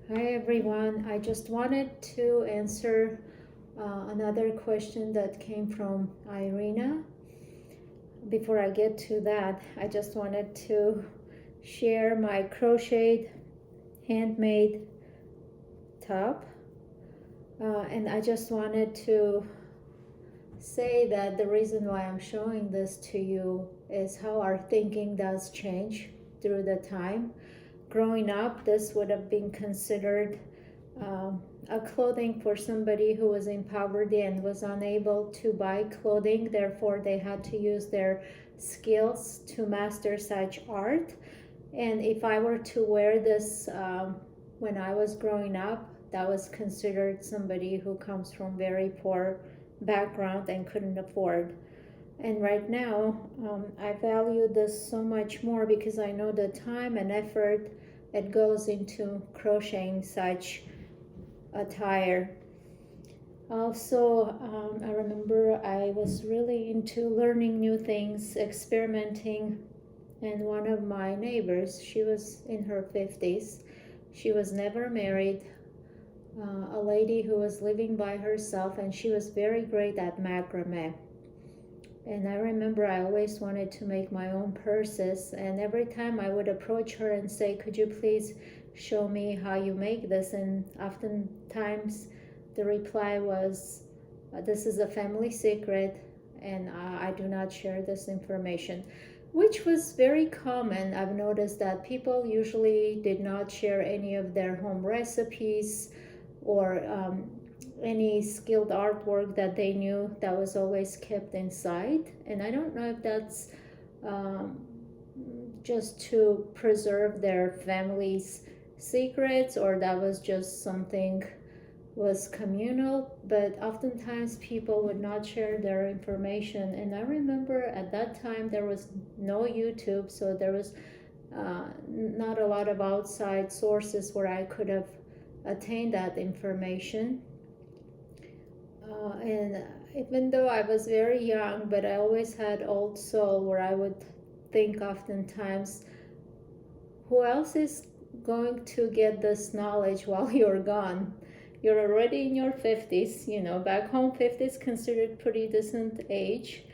Hi everyone. I just wanted to answer another question that came from Irina. Before I get to that, I just wanted to share my crocheted handmade top. And I just wanted to say that the reason why I'm showing this to you is how our thinking does change through the time. Growing up, this would have been considered a clothing for somebody who was in poverty and was unable to buy clothing. Therefore, they had to use their skills to master such art. And if I were to wear this when I was growing up, that was considered somebody who comes from very poor background and couldn't afford. And right now, I value this so much more because I know the time and effort it goes into crocheting such attire. Also, I remember I was really into learning new things, experimenting, and one of my neighbors, she was in her 50s. She was never married, a lady who was living by herself, and she was very great at macrame. And I remember I always wanted to make my own purses, and every time I would approach her and say, could you please show me how you make this? And oftentimes the reply was, this is a family secret and I do not share this information, which was very common. I've noticed that people usually did not share any of their home recipes or any skilled artwork that they knew. That was always kept inside. And I don't know if that's just to preserve their family's secrets or that was just something was communal, but oftentimes people would not share their information. And I remember at that time there was no YouTube, so there was not a lot of outside sources where I could have attained that information. And even though I was very young, but I always had old soul where I would think oftentimes, who else is going to get this knowledge while you're gone? You're already in your 50s, back home 50s considered pretty decent age.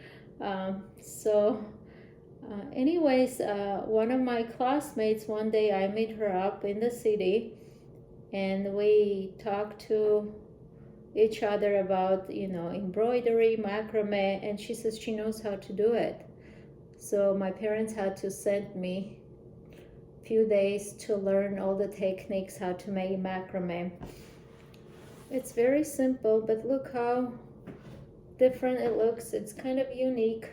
Anyways, one of my classmates, one day I met her up in the city and we talked to each other about embroidery, macrame, and she says she knows how to do it. So my parents had to send me a few days to learn all the techniques how to make macrame. It's very simple, but look how different it looks. It's kind of unique,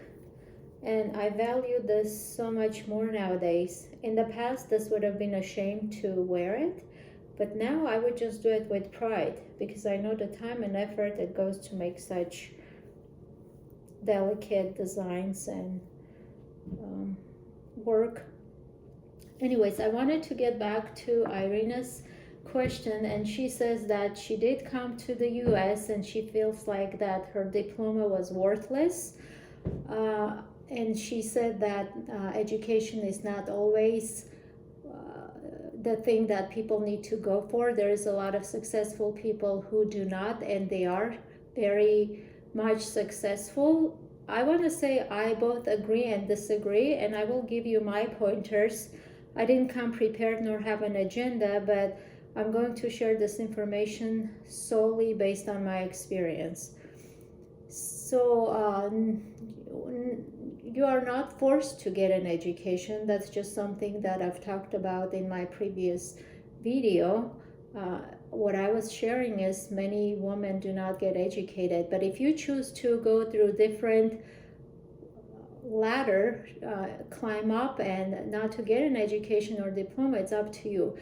and I value this so much more nowadays. In the past, this would have been a shame to wear it, but now I would just do it with pride because I know the time and effort it goes to make such delicate designs and work. Anyways, I wanted to get back to Irina's question, and she says that she did come to the US and she feels like that her diploma was worthless. And she said that education is not always the thing that people need to go for. There is a lot of successful people who do not, and they are very much successful. I want to say I both agree and disagree, and I will give you my pointers. I didn't come prepared nor have an agenda, but I'm going to share this information solely based on my experience. So you are not forced to get an education. That's just something that I've talked about in my previous video. What I was sharing is many women do not get educated, but if you choose to go through different ladder, climb up and not to get an education or diploma, it's up to you.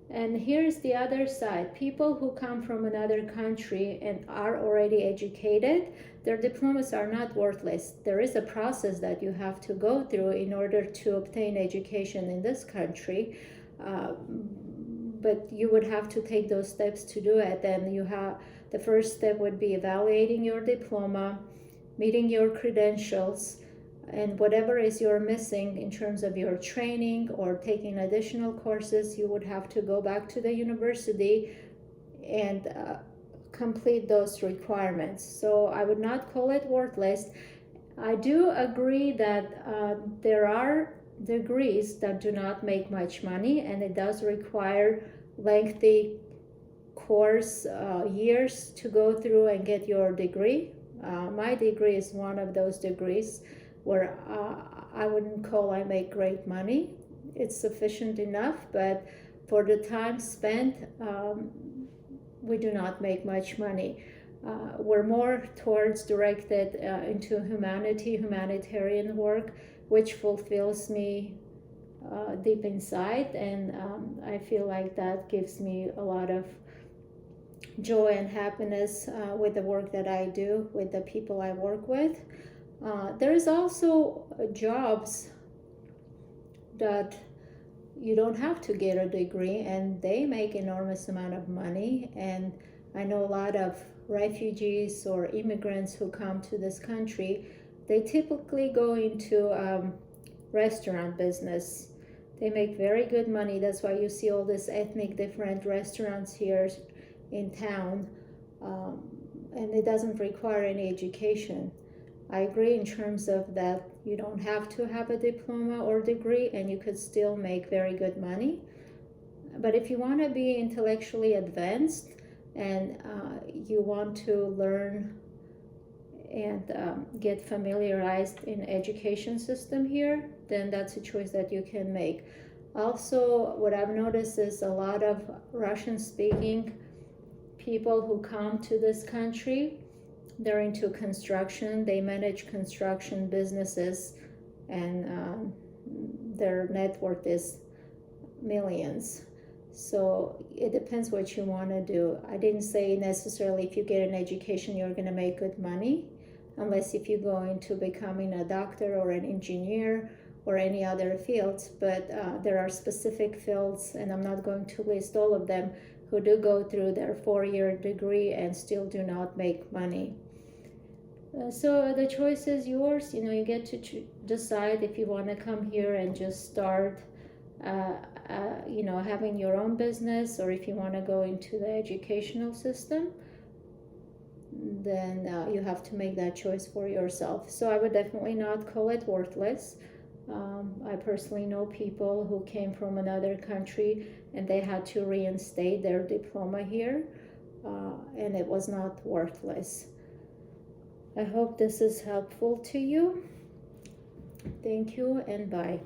And here's the other side. People who come from another country and are already educated, their diplomas are not worthless. There is a process that you have to go through in order to obtain education in this country. But you would have to take those steps to do it. And the first step would be evaluating your diploma, meeting your credentials, And whatever is you're missing in terms of your training or taking additional courses, you would have to go back to the university and complete those requirements. So I would not call it worthless. I do agree that there are degrees that do not make much money, and it does require lengthy course years to go through and get your degree. My degree is one of those degrees where I wouldn't call I make great money. It's sufficient enough, but for the time spent, we do not make much money. We're more towards directed into humanitarian work, which fulfills me deep inside, and I feel like that gives me a lot of joy and happiness with the work that I do, with the people I work with. There is also jobs that you don't have to get a degree, and they make enormous amount of money. And I know a lot of refugees or immigrants who come to this country, they typically go into restaurant business. They make very good money. That's why you see all these ethnic different restaurants here in town, and it doesn't require any education. I agree in terms of that you don't have to have a diploma or degree, and you could still make very good money. But if you want to be intellectually advanced and you want to learn and get familiarized in education system here, then that's a choice that you can make. Also, what I've noticed is a lot of Russian speaking people who come to this country, they're into construction, they manage construction businesses, and their net worth is millions. So it depends what you want to do. I didn't say necessarily if you get an education you're going to make good money, unless if you go into becoming a doctor or an engineer or any other fields, but there are specific fields, and I'm not going to list all of them, who do go through their 4-year degree and still do not make money. So the choice is yours. You get to decide if you want to come here and just start having your own business, or if you want to go into the educational system, then you have to make that choice for yourself. So I would definitely not call it worthless. I personally know people who came from another country and they had to reinstate their diploma here, and it was not worthless. I hope this is helpful to you. Thank you, and bye.